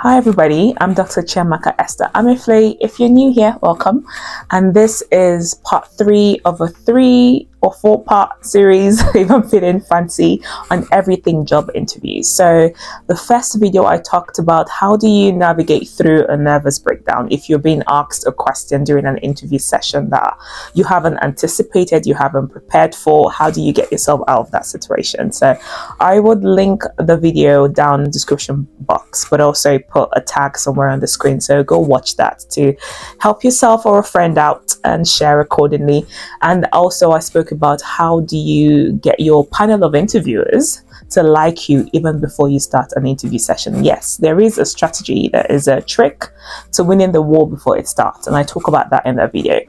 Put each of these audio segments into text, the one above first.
Hi everybody, I'm Dr. Chiamaka Esther Amefle. If you're new here, welcome. And this is part 3 of a 3 or 4 part series, if I'm feeling fancy, on everything job interviews. So the first video I talked about how do you navigate through a nervous breakdown if you're being asked a question during an interview session that you haven't anticipated, you haven't prepared for. How do you get yourself out of that situation? So I would link the video down in the description box, but also put a tag somewhere on the screen, so go watch that to help yourself or a friend out and share accordingly. And also I spoke about how do you get your panel of interviewers to like you even before you start an interview session. Yes, there is a strategy, there is a trick to winning the war before it starts, and I talk about that in that video.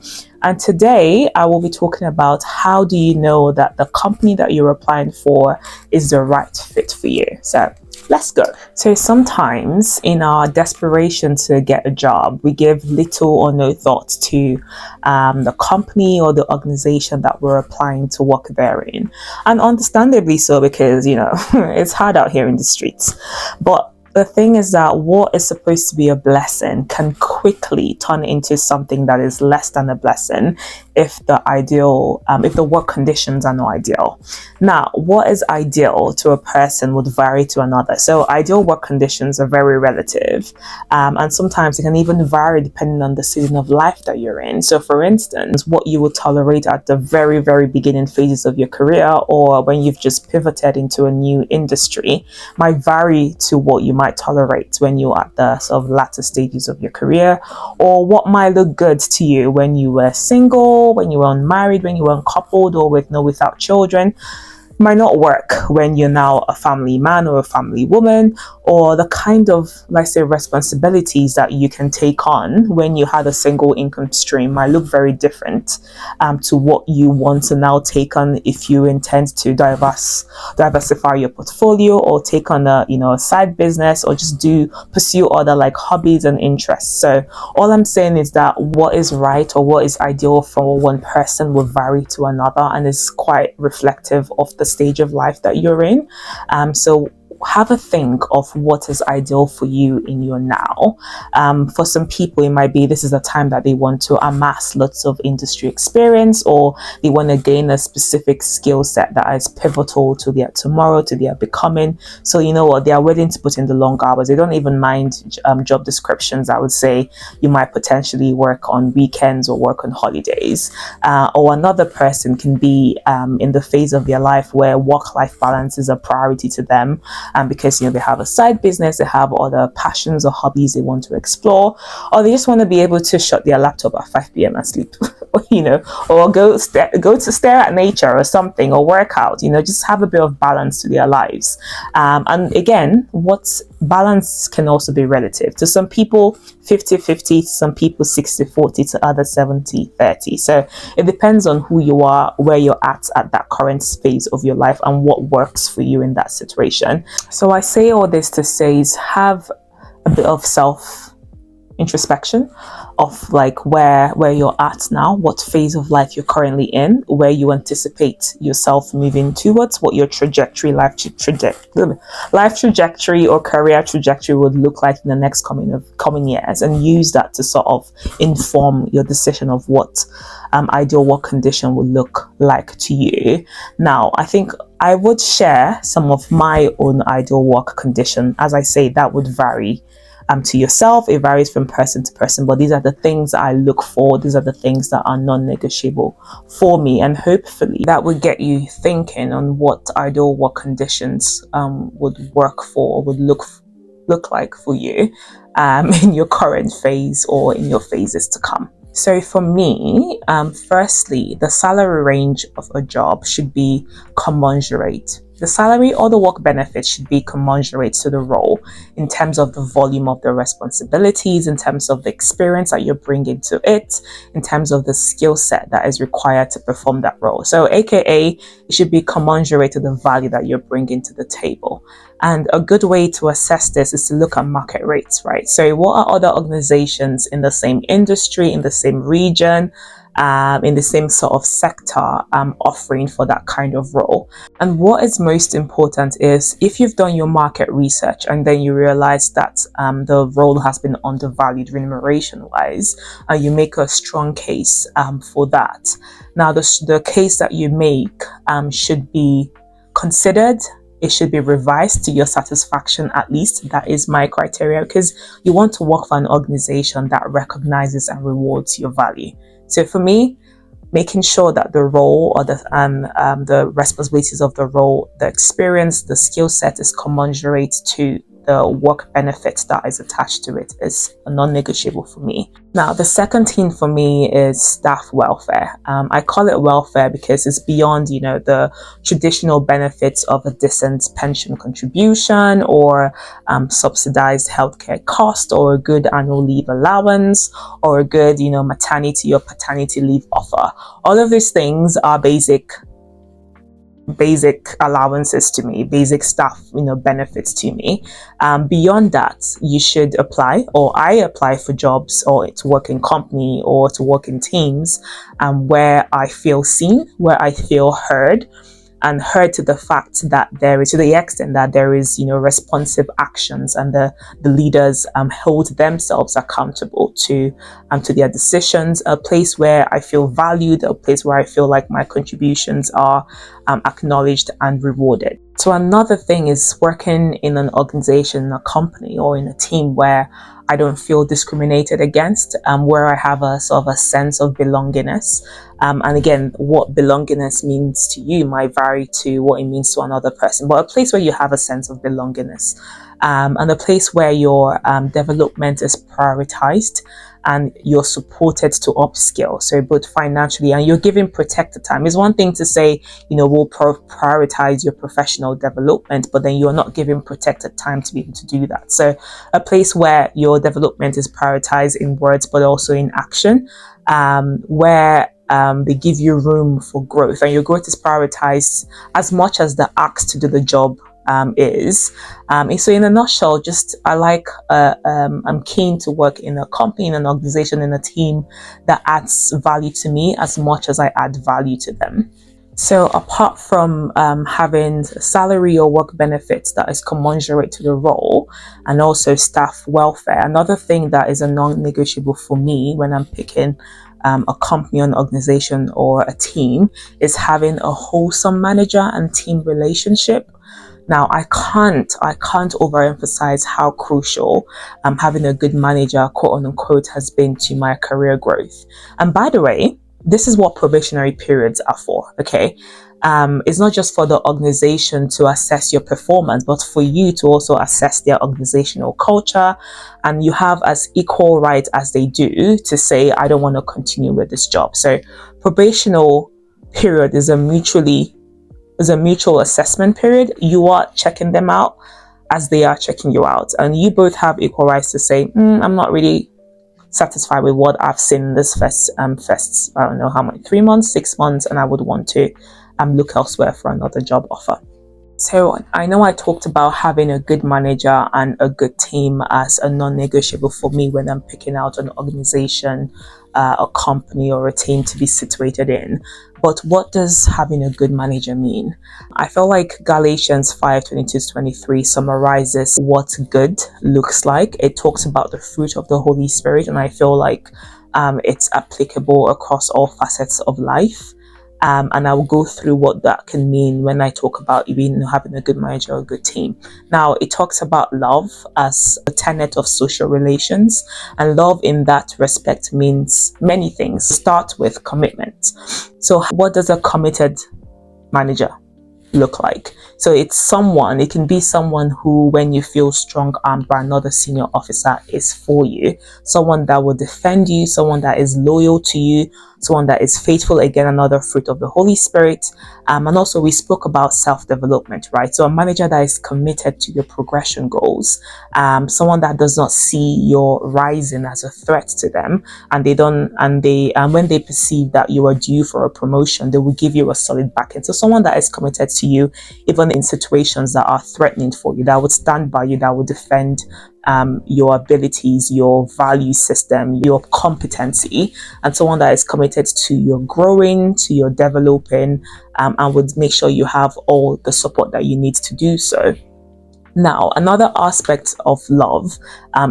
And today I will be talking about how do you know that the company that you're applying for is the right fit for you. So let's go. So sometimes in our desperation to get a job, we give little or no thought to the company or the organization that we're applying to work there in. And understandably so, because, you know, it's hard out here in the streets. But the thing is that what is supposed to be a blessing can quickly turn into something that is less than a blessing if the work conditions are not ideal. Now, what is ideal to a person would vary to another. So ideal work conditions are very relative, and sometimes it can even vary depending on the season of life that you're in. So for instance, what you would tolerate at the very, very beginning phases of your career, or when you've just pivoted into a new industry, might vary to what you might tolerate when you're at the sort of latter stages of your career, or what might look good to you when you were single, when you were unmarried, when you were uncoupled, or without children, might not work when you're now a family man or a family woman, or the kind of, let's say, responsibilities that you can take on when you had a single income stream might look very different to what you want to now take on if you intend to diversify your portfolio, or take on a side business, or just pursue other like hobbies and interests. So all I'm saying is that what is right or what is ideal for one person will vary to another, and is quite reflective of the stage of life that you're in. So have a think of what is ideal for you in your now. For some people, it might be this is a time that they want to amass lots of industry experience, or they want to gain a specific skill set that is pivotal to their tomorrow, to their becoming. So you know what, they are willing to put in the long hours. They don't even mind job descriptions. I would say you might potentially work on weekends or work on holidays. Or another person can be in the phase of their life where work-life balance is a priority to them. Because they have a side business, they have other passions or hobbies they want to explore, or they just want to be able to shut their laptop at 5 p.m. and sleep, or go to stare at nature or something, or work out, just have a bit of balance to their lives. And again, what balance can also be relative. To some people, 50-50, to some people 60-40, to others 70-30. So it depends on who you are, where you're at that current phase of your life, and what works for you in that situation. So I say all this to say is have a bit of self introspection of like where you're at now, what phase of life you're currently in, where you anticipate yourself moving towards, what your life trajectory or career trajectory would look like in the next coming years, and use that to sort of inform your decision of what ideal work condition would look like to you. Now, I think I would share some of my own ideal work condition. As I say, that would vary to yourself. It varies from person to person, but these are the things I look for. These are the things that are non-negotiable for me, and hopefully that would get you thinking on what ideal work conditions would work for, or would look like for you in your current phase or in your phases to come. So for me, firstly, the salary range of a job should be commensurate. The salary or the work benefits should be commensurate to the role in terms of the volume of the responsibilities, in terms of the experience that you're bringing to it, in terms of the skill set that is required to perform that role. So AKA, it should be commensurate to the value that you're bringing to the table. And a good way to assess this is to look at market rates, right? So what are other organizations in the same industry, in the same region, in the same sort of sector offering for that kind of role. And what is most important is if you've done your market research and then you realize that the role has been undervalued remuneration wise, you make a strong case for that. Now, the case that you make should be considered. It should be revised to your satisfaction, at least. That is my criteria, because you want to work for an organization that recognizes and rewards your value. So for me, making sure that the role or the responsibilities of the role, the experience, the skill set is commensurate to the work benefits that is attached to it is a non-negotiable for me. Now, the second thing for me is staff welfare. I call it welfare because it's beyond, the traditional benefits of a decent pension contribution or subsidized healthcare cost or a good annual leave allowance or a good, maternity or paternity leave offer. All of these things are basic allowances to me, basic staff, benefits to me. Beyond that, you should apply, or I apply for jobs or to work in company or to work in teams where I feel seen, where I feel heard, and heard to the fact that to the extent that there is, responsive actions and the leaders hold themselves accountable to their decisions, a place where I feel valued, a place where I feel like my contributions are acknowledged and rewarded. So another thing is working in an organization, a company, or in a team where I don't feel discriminated against, where I have a sort of a sense of belongingness. And again, what belongingness means to you might vary to what it means to another person, but a place where you have a sense of belongingness, and a place where your development is prioritized and you're supported to upskill. So both financially and you're given protected time. It's one thing to say, we'll prioritize your professional development, but then you're not given protected time to be able to do that. So a place where your development is prioritized in words, but also in action, where they give you room for growth and your growth is prioritized as much as the ask to do the job is. So in a nutshell, I'm keen to work in a company, in an organization, in a team that adds value to me as much as I add value to them. So apart from having salary or work benefits that is commensurate to the role and also staff welfare, another thing that is a non-negotiable for me when I'm picking a company, an organization, or a team is having a wholesome manager and team relationship. Now, I can't overemphasize how crucial having a good manager, quote unquote, has been to my career growth. And by the way, this is what probationary periods are for, okay? It's not just for the organization to assess your performance, but for you to also assess their organizational culture. And you have as equal right as they do to say, I don't want to continue with this job. So probational period is a mutual assessment period. You are checking them out as they are checking you out. And you both have equal rights to say, I'm not really satisfied with what I've seen in this first, I don't know how many, 3 months, 6 months, and I would want to look elsewhere for another job offer. So I know I talked about having a good manager and a good team as a non-negotiable for me when I'm picking out an organization, a company or a team to be situated in. But what does having a good manager mean? I feel like Galatians 5:22-23 summarizes what good looks like. It talks about the fruit of the Holy Spirit, and I feel like it's applicable across all facets of life. And I will go through what that can mean when I talk about even having a good manager or a good team. Now, it talks about love as a tenet of social relations, and love in that respect means many things. Start with commitment. So what does a committed manager look like? So it can be someone who, when you feel strong-armed by another senior officer, is for you, someone that will defend you, someone that is loyal to you, someone that is faithful, again, another fruit of the Holy Spirit. And also we spoke about self-development, right? So a manager that is committed to your progression goals, someone that does not see your rising as a threat to them, and when they perceive that you are due for a promotion, they will give you a solid backing. So someone that is committed to you, even in situations that are threatening for you, that would stand by you, that would defend your abilities, your value system, your competency, and someone that is committed to your growing, to your developing, and would make sure you have all the support that you need to do so. Now, another aspect of love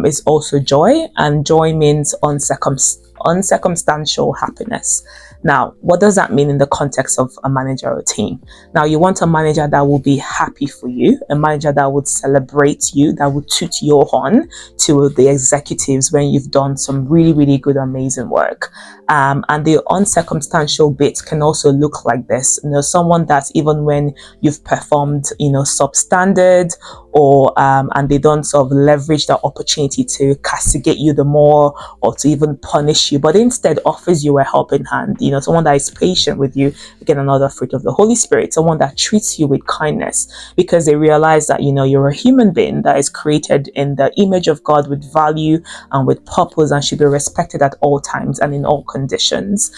is also joy, and joy means uncircumstantial happiness. Now, what does that mean in the context of a manager or team? Now, you want a manager that will be happy for you, a manager that would celebrate you, that would toot your horn to the executives when you've done some really, really good, amazing work. And the uncircumstantial bit can also look like this. Someone that even when you've performed, substandard, or and they don't sort of leverage that opportunity to castigate you the more or to even punish you, but instead offers you a helping hand. Someone that is patient with you, again, another fruit of the Holy Spirit, someone that treats you with kindness because they realize that you're a human being that is created in the image of God with value and with purpose and should be respected at all times and in all conditions.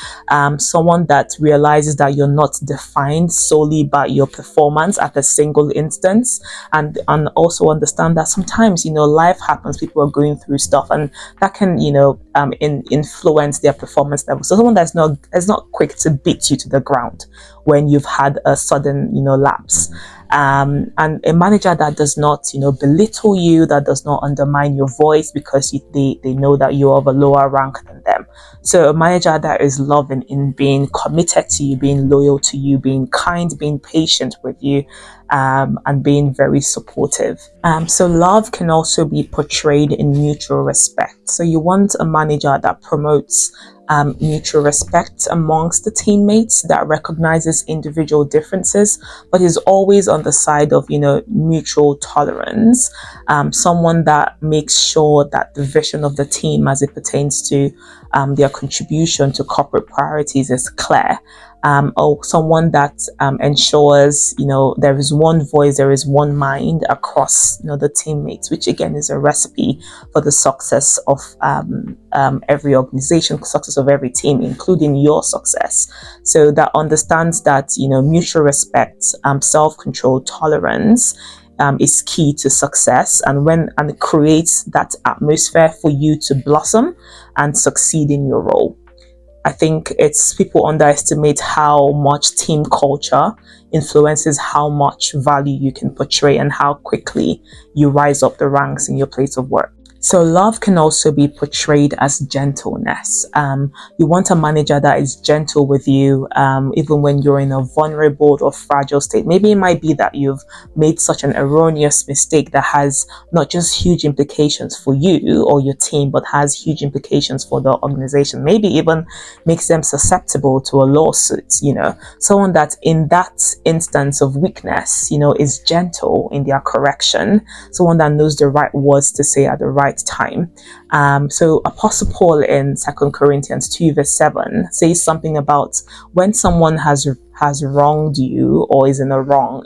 Someone that realizes that you're not defined solely by your performance at a single instance, and also understand that sometimes life happens, people are going through stuff, and that can influence their performance level. So someone that's not quick to beat you to the ground when you've had a sudden lapse, and a manager that does not belittle you, that does not undermine your voice because they know that you're of a lower rank than them. So a manager that is loving in being committed to you, being loyal to you, being kind, being patient with you, and being very supportive. So love can also be portrayed in mutual respect. So you want a manager that promotes mutual respect amongst the teammates, that recognizes individual differences, but is always on the side of mutual tolerance. Someone that makes sure that the vision of the team as it pertains to their contribution to corporate priorities is clear. Or someone that ensures there is one voice, there is one mind across the teammates, which again is a recipe for the success of every organization, success of every team, including your success. So that understands that mutual respect, self-control, tolerance is key to success, and creates that atmosphere for you to blossom and succeed in your role. I think people underestimate how much team culture influences how much value you can portray and how quickly you rise up the ranks in your place of work. So love can also be portrayed as gentleness. You want a manager that is gentle with you, even when you're in a vulnerable or fragile state. Maybe it might be that you've made such an erroneous mistake that has not just huge implications for you or your team, but has huge implications for the organization. Maybe even makes them susceptible to a lawsuit. Someone that in that instance of weakness, is gentle in their correction. Someone that knows the right words to say at the right time. So Apostle Paul in 2 Corinthians 2 verse 7 says something about when someone has wronged you or is in the wrong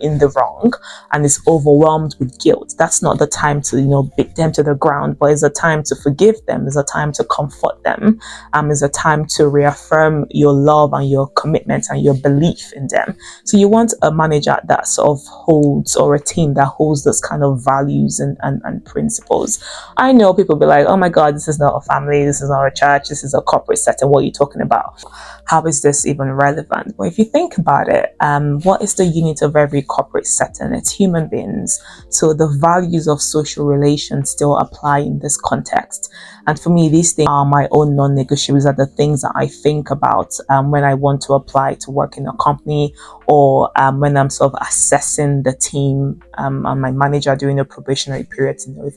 and is overwhelmed with guilt, that's not the time to beat them to the ground, but it's a time to forgive them, it's a time to comfort them, it's a time to reaffirm your love and your commitment and your belief in them. So you want a manager that sort of holds, or a team that holds those kind of values and principles. I know people be like, oh my God, this is not a family, this is not a church, this is a corporate setting, what are you talking about? How is this even relevant? Well, if you think about it, what is the unit of every corporate setting? It's human beings. So the values of social relations still apply in this context. And for me, these things are my own non-negotiables, are the things that I think about when I want to apply to work in a company, or when I'm sort of assessing the team and my manager during a probationary period to know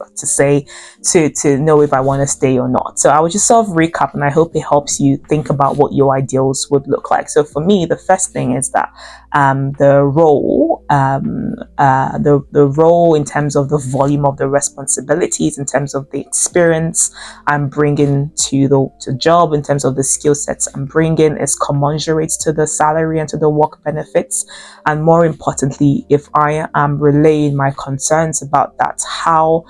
to know if I want to stay or not. So I would just sort of recap, and I hope it helps you think about what your ideals would look like. So for me, the first thing is that the role in terms of the volume of the responsibilities, in terms of the experience I'm bringing to the job, in terms of the skill sets I'm bringing, is commensurate to the salary and to the work benefits. And more importantly, if I am relaying my concerns about that, how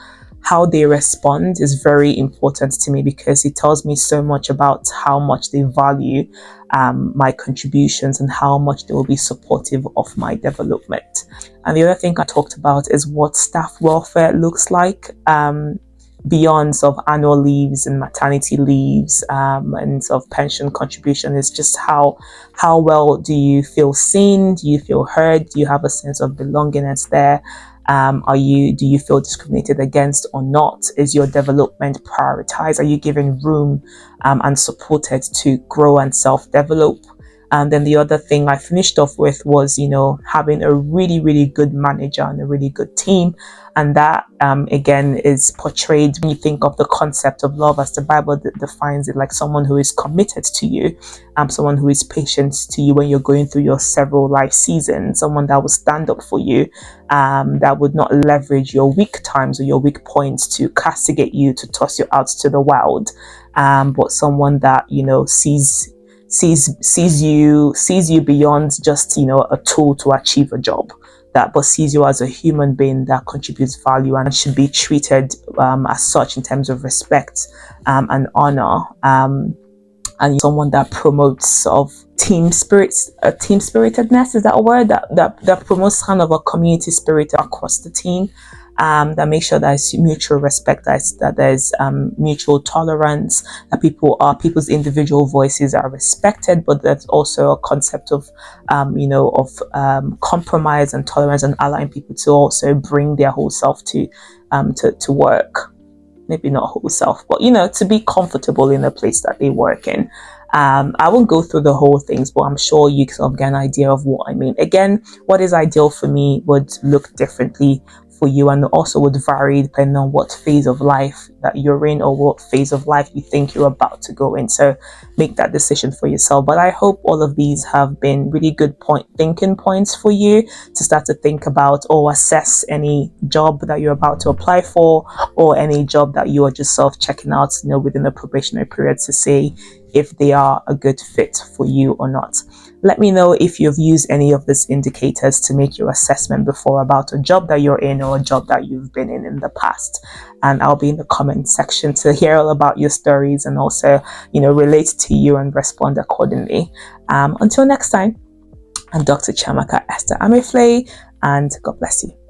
they respond is very important to me, because it tells me so much about how much they value my contributions and how much they will be supportive of my development. And the other thing I talked about is what staff welfare looks like. beyond sort of annual leaves and maternity leaves, and sort of pension contribution, is just how well do you feel seen? Do you feel heard? Do you have a sense of belongingness there? Do you feel discriminated against or not? Is your development prioritized? Are you given room and supported to grow and self-develop? And then the other thing I finished off with was, having a really, really good manager and a really good team. And that, again, is portrayed when you think of the concept of love, as the Bible defines it, like someone who is committed to you, someone who is patient to you when you're going through your several life seasons, someone that will stand up for you, that would not leverage your weak times or your weak points to castigate you, to toss you out to the wild, but someone that, sees you beyond just a tool to achieve a job, but sees you as a human being that contributes value and should be treated as such in terms of respect and honor, and someone that promotes of team spiritedness, is that a word, that promotes kind of a community spirit across the team, that makes sure that there's mutual respect, that there's mutual tolerance, that people's individual voices are respected, but there's also a concept of compromise and tolerance, and allowing people to also bring their whole self to work. Maybe not whole self, but to be comfortable in the place that they work in. I won't go through the whole things, but I'm sure you can sort of get an idea of what I mean. Again, what is ideal for me would look differently for you, and also would vary depending on what phase of life that you're in, or what phase of life you think you're about to go in. So make that decision for yourself. But I hope all of these have been really good thinking points for you to start to think about or assess any job that you're about to apply for, or any job that you are just sort of checking out, within the probationary period, to say if they are a good fit for you or not. Let me know if you've used any of these indicators to make your assessment before about a job that you're in, or a job that you've been in the past. And I'll be in the comment section to hear all about your stories, and also, relate to you and respond accordingly. Until next time, I'm Dr. Chiamaka Esther Amefle, and God bless you.